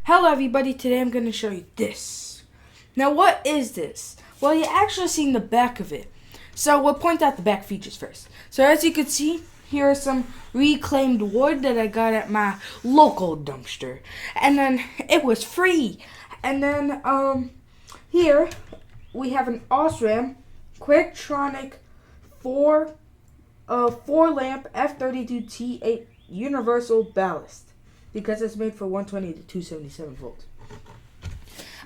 Hello everybody, today I'm going to show you this. Now what is this? Well, you actually seen the back of it. So we'll point out the back features first. So as you can see, here are some reclaimed wood that I got at my local dumpster. And then it was free. And then here we have an Osram Quictronic 4 lamp F32 T8 universal ballast, because it's made for 120 to 277 volts.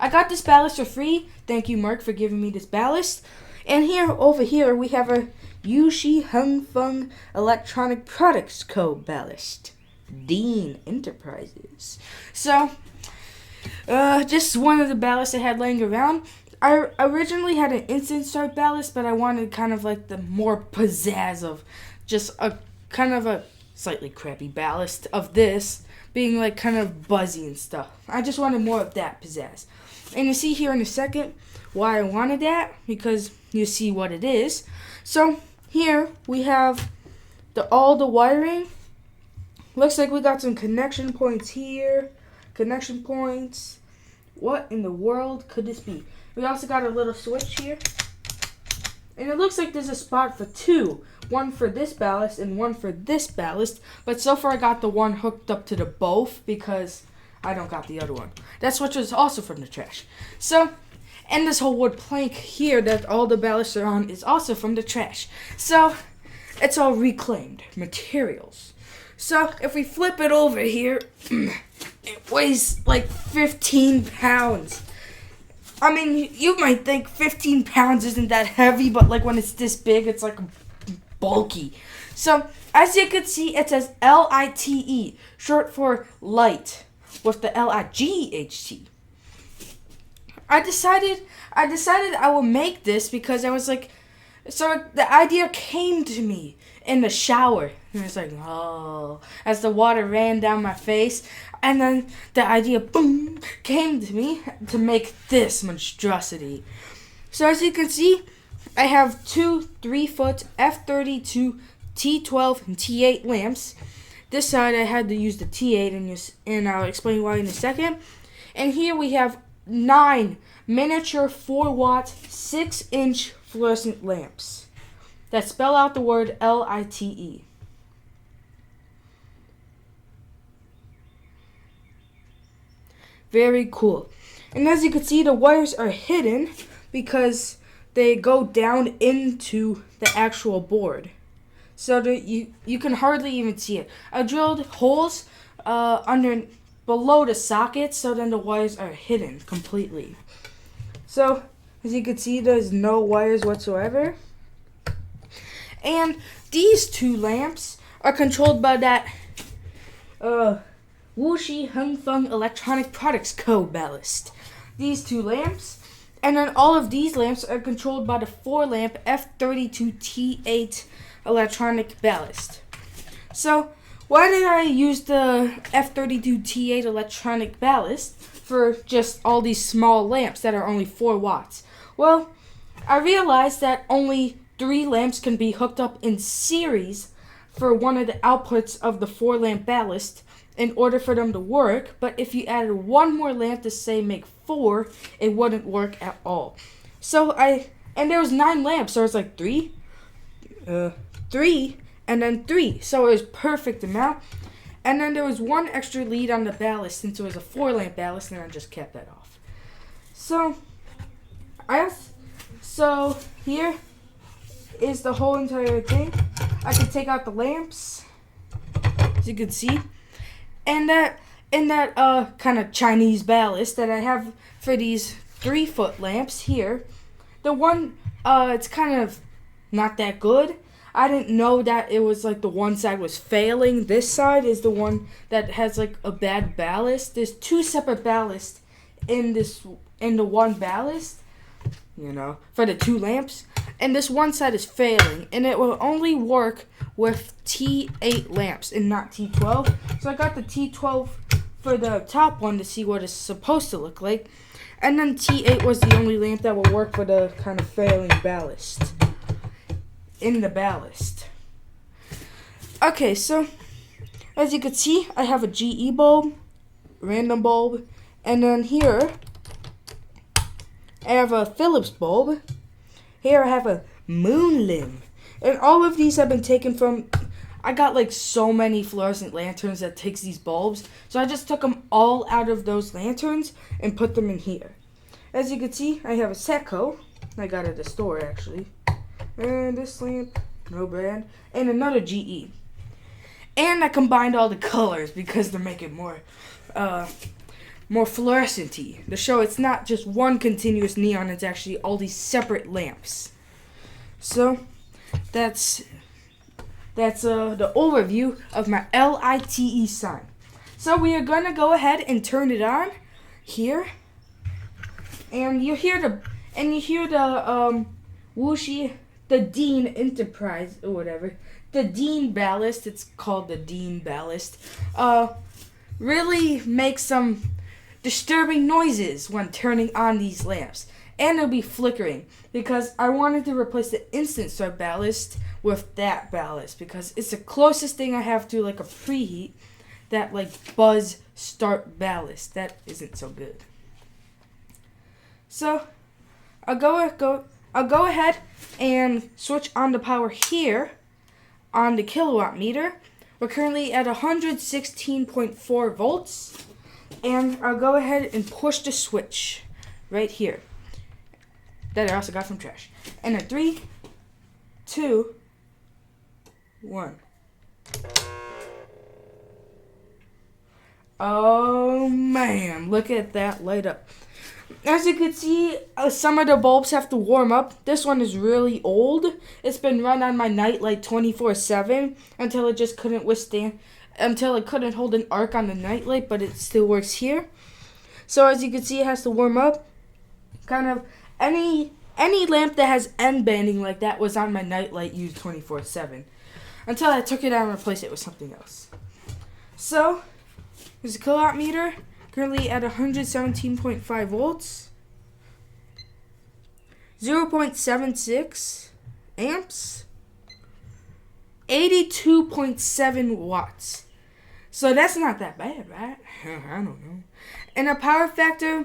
I got this ballast for free. Thank you, Mark, for giving me this ballast. And over here, we have a Yushi Hung Fung Electronic Products Co. ballast. Dean Enterprises. So, just one of the ballasts I had laying around. I originally had an instant start ballast, but I wanted kind of like the more pizzazz of just a kind of a slightly crappy ballast of this being like kind of buzzy and stuff. I just wanted more of that pizzazz. And you see here in a second why I wanted that, because you see what it is. So here we have all the wiring. Looks like we got some connection points here. Connection points. What in the world could this be? We also got a little switch here. And it looks like there's a spot for two. One for this ballast and one for this ballast. But so far I got the one hooked up to the both because I don't got the other one. That switch was also from the trash. So, and this whole wood plank here that all the ballasts are on is also from the trash. So, it's all reclaimed materials. So, if we flip it over here, it weighs like 15 pounds. I mean, you might think 15 pounds isn't that heavy, but like when it's this big, it's like bulky. So, as you can see, it says LITE, short for LITE, with the LIGHT. I decided I will make this because I was like, so the idea came to me in the shower. And I was like, oh, as the water ran down my face. And then the idea, boom, came to me to make this monstrosity. So as you can see, I have two 3-foot F32 T12 and T8 lamps. This side I had to use the T8, and I'll explain why in a second. And here we have 9 miniature 4-watt 6-inch fluorescent lamps that spell out the word LITE. Very cool. And as you can see, the wires are hidden because they go down into the actual board. So that you can hardly even see it. I drilled holes below the sockets, so then the wires are hidden completely. So, as you can see, there's no wires whatsoever. And these two lamps are controlled by that Wuxi Hung Fung Electronic Products Co. ballast. These two lamps, and then all of these lamps are controlled by the 4-lamp F32 T8 electronic ballast. So, why did I use the F32 T8 electronic ballast for just all these small lamps that are only 4 watts? Well, I realized that only 3 lamps can be hooked up in series for one of the outputs of the 4-lamp ballast in order for them to work, but if you added one more lamp to say make 4, it wouldn't work at all. So and there was 9 lamps, so it's like 3, and then 3, so it was perfect amount. And then there was one extra lead on the ballast since it was a 4-lamp ballast, and I just kept that off. So here is the whole entire thing. I can take out the lamps, as you can see. And that kind of Chinese ballast that I have for these 3-foot lamps here, the one, it's kind of not that good. I didn't know that it was like the one side was failing. This side is the one that has like a bad ballast. There's 2 separate ballasts in the one ballast, for the 2 lamps. And this one side is failing, and it will only work with T8 lamps and not T12. So I got the T12 for the top one to see what it's supposed to look like. And then T8 was the only lamp that will work for the kind of failing ballast in the ballast. Okay, so as you can see, I have a GE bulb, random bulb, And then here, I have a Phillips bulb. Here I have a moon limb. And all of these have been taken from, I got like so many fluorescent lanterns that takes these bulbs. So I just took them all out of those lanterns and put them in here. As you can see, I have a Seco. I got it at the store actually. And this lamp, no brand. And another GE. And I combined all the colors because to make it more fluorescent-y. To show it's not just one continuous neon, it's actually all these separate lamps. So that's the overview of my LITE sign. So we are gonna go ahead and turn it on here, and you hear the whooshy, the Dean Enterprise or whatever, the Dean ballast. It's called the Dean ballast. Really makes some disturbing noises when turning on these lamps. And it'll be flickering because I wanted to replace the instant start ballast with that ballast because it's the closest thing I have to like a preheat, that like buzz start ballast. That isn't so good. So I'll go ahead and switch on the power here on the kilowatt meter. We're currently at 116.4 volts. And I'll go ahead and push the switch right here. That I also got from trash. And a 3, 2, 1. Oh man, look at that light up. As you can see, some of the bulbs have to warm up. This one is really old. It's been run on my nightlight 24/7 until it just couldn't hold an arc on the nightlight, but it still works here. So as you can see, it has to warm up. Kind of any lamp that has end banding like that was on my nightlight used 24/7 until I took it out and replaced it with something else. So there's a kilowatt meter currently at 117.5 volts, 0.76 amps, 82.7 watts. So that's not that bad, right? I don't know. And a power factor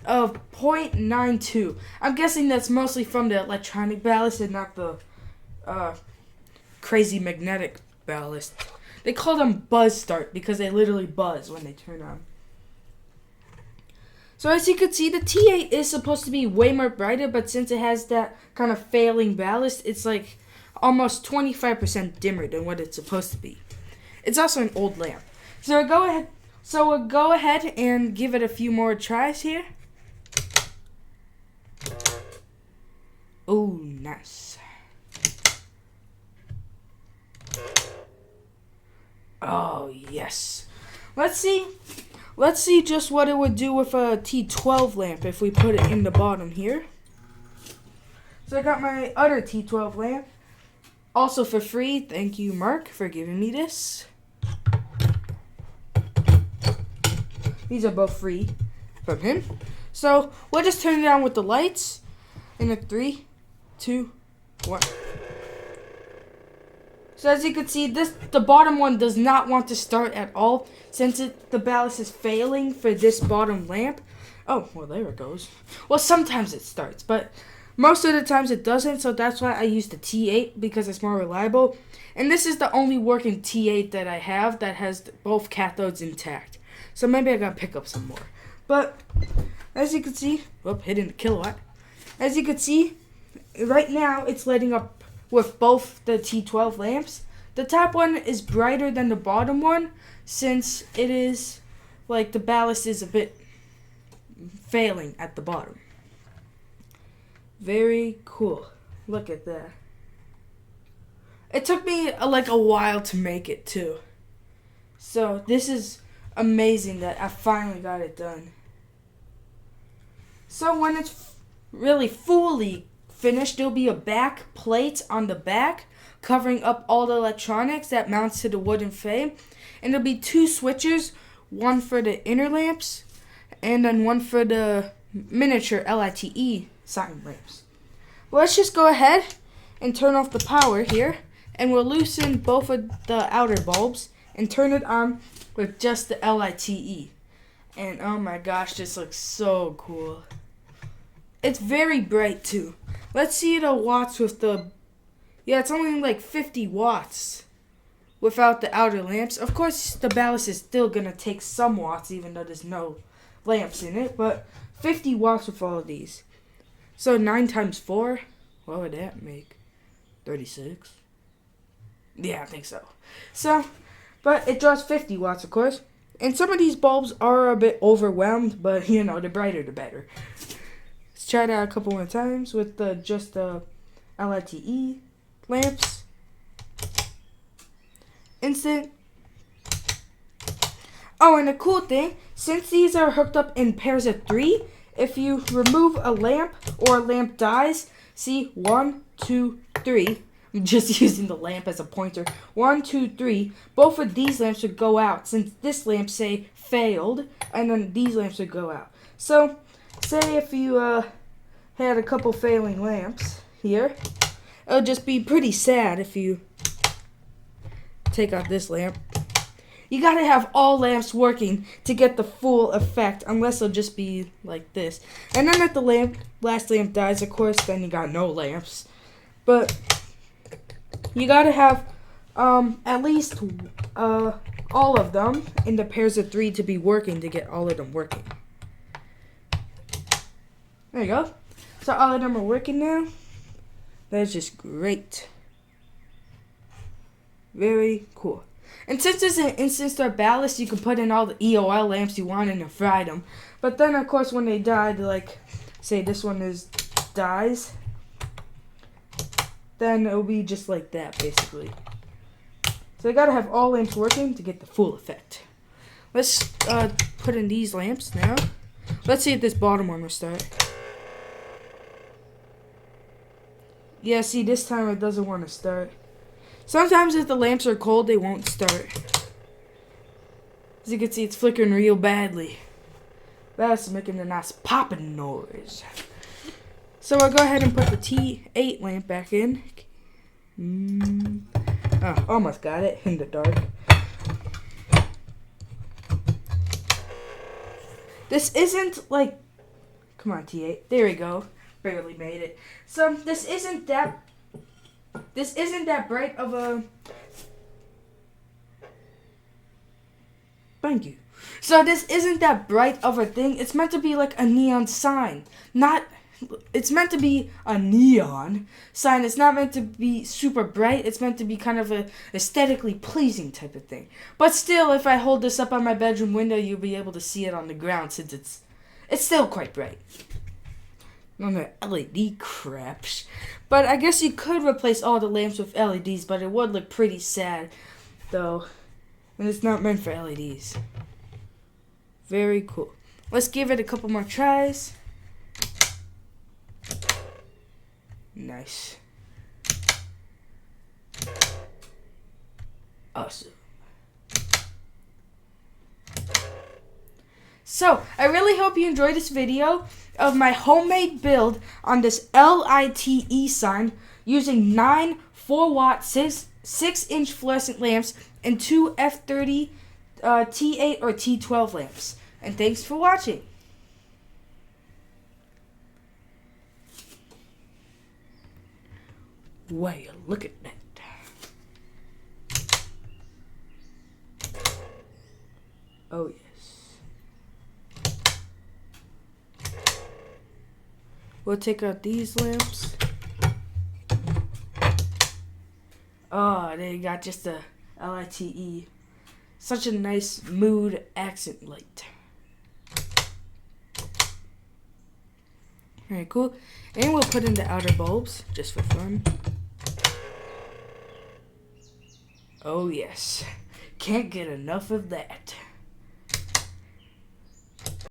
of 0.92. I'm guessing that's mostly from the electronic ballast and not the crazy magnetic ballast. They call them buzz start because they literally buzz when they turn on. So as you can see, the T8 is supposed to be way more brighter, but since it has that kind of failing ballast, it's like almost 25% dimmer than what it's supposed to be. It's also an old lamp. So we'll go ahead and give it a few more tries here. Oh, nice. Oh, yes. Let's see just what it would do with a T12 lamp if we put it in the bottom here. So I got my other T12 lamp, also for free. Thank you, Mark, for giving me this. These are both free from him. So we'll just turn it on with the lights in a 3, 2, 1. So as you can see, the bottom one does not want to start at all since the ballast is failing for this bottom lamp. Oh, well, there it goes. Well, sometimes it starts, but most of the times it doesn't, so that's why I use the T8 because it's more reliable. And this is the only working T8 that I have that has both cathodes intact. So maybe I gotta pick up some more. But as you can see, hitting the kilowatt. As you can see, right now it's lighting up with both the T12 lamps. The top one is brighter than the bottom one since it is like the ballast is a bit failing at the bottom. Very cool. Look at that. It took me like a while to make it too. So this is amazing that I finally got it done. So when it's really fully finished, there'll be a back plate on the back covering up all the electronics that mounts to the wooden frame. And there'll be 2 switches, one for the inner lamps and then one for the miniature LITE sign lamps. Well, let's just go ahead and turn off the power here, and we'll loosen both of the outer bulbs and turn it on with just the LITE. And oh my gosh, this looks so cool. It's very bright too. Let's see the watts with the... Yeah, it's only like 50 watts without the outer lamps. Of course, the ballast is still going to take some watts even though there's no lamps in it. But 50 watts with all of these. So 9 times 4, what would that make? 36? Yeah, I think so. So, but it draws 50 watts, of course. And some of these bulbs are a bit overwhelmed, but you know, the brighter the better. Let's try it out a couple more times with just the LITE lamps. Instant. Oh, and the cool thing, since these are hooked up in pairs of 3, if you remove a lamp or a lamp dies, see 1, 2, 3. I'm just using the lamp as a pointer. 1, 2, 3. Both of these lamps would go out since this lamp say failed, and then these lamps would go out. So, say if you had a couple failing lamps here, it would just be pretty sad if you take out this lamp. You gotta have all lamps working to get the full effect, unless it'll just be like this. And then if the last lamp dies, of course, then you got no lamps. But you gotta have at least all of them in the pairs of 3 to be working to get all of them working. There you go. So all of them are working now. That's just great. Very cool. And since there's an instant start ballast, you can put in all the EOL lamps you want and fry them. But then, of course, when they die, like, say this one dies, then it'll be just like that, basically. So you gotta have all lamps working to get the full effect. Let's put in these lamps now. Let's see if this bottom one will start. Yeah, see, this time it doesn't want to start. Sometimes if the lamps are cold, they won't start. As you can see, it's flickering real badly. That's making a nice popping noise. So I'll go ahead and put the T8 lamp back in. Oh, almost got it in the dark. This isn't like... Come on, T8. There we go. Barely made it. So this isn't that bright of a... Thank you. So this isn't that bright of a thing. It's meant to be like a neon sign. It's meant to be a neon sign. It's not meant to be super bright. It's meant to be kind of a aesthetically pleasing type of thing. But still, if I hold this up on my bedroom window, you'll be able to see it on the ground since it's still quite bright. On the LED craps. But I guess you could replace all the lamps with LEDs, but it would look pretty sad, though. And it's not meant for LEDs. Very cool. Let's give it a couple more tries. Nice. Awesome. So, I really hope you enjoyed this video of my homemade build on this LITE sign using 9 4-watt 6-inch fluorescent lamps and 2 F30 T8 or T12 lamps. And thanks for watching. Well, look at that. Oh, yes. We'll take out these lamps. Oh, they got just a LITE. Such a nice mood accent light. Very cool. And we'll put in the outer bulbs, just for fun. Oh yes. Can't get enough of that.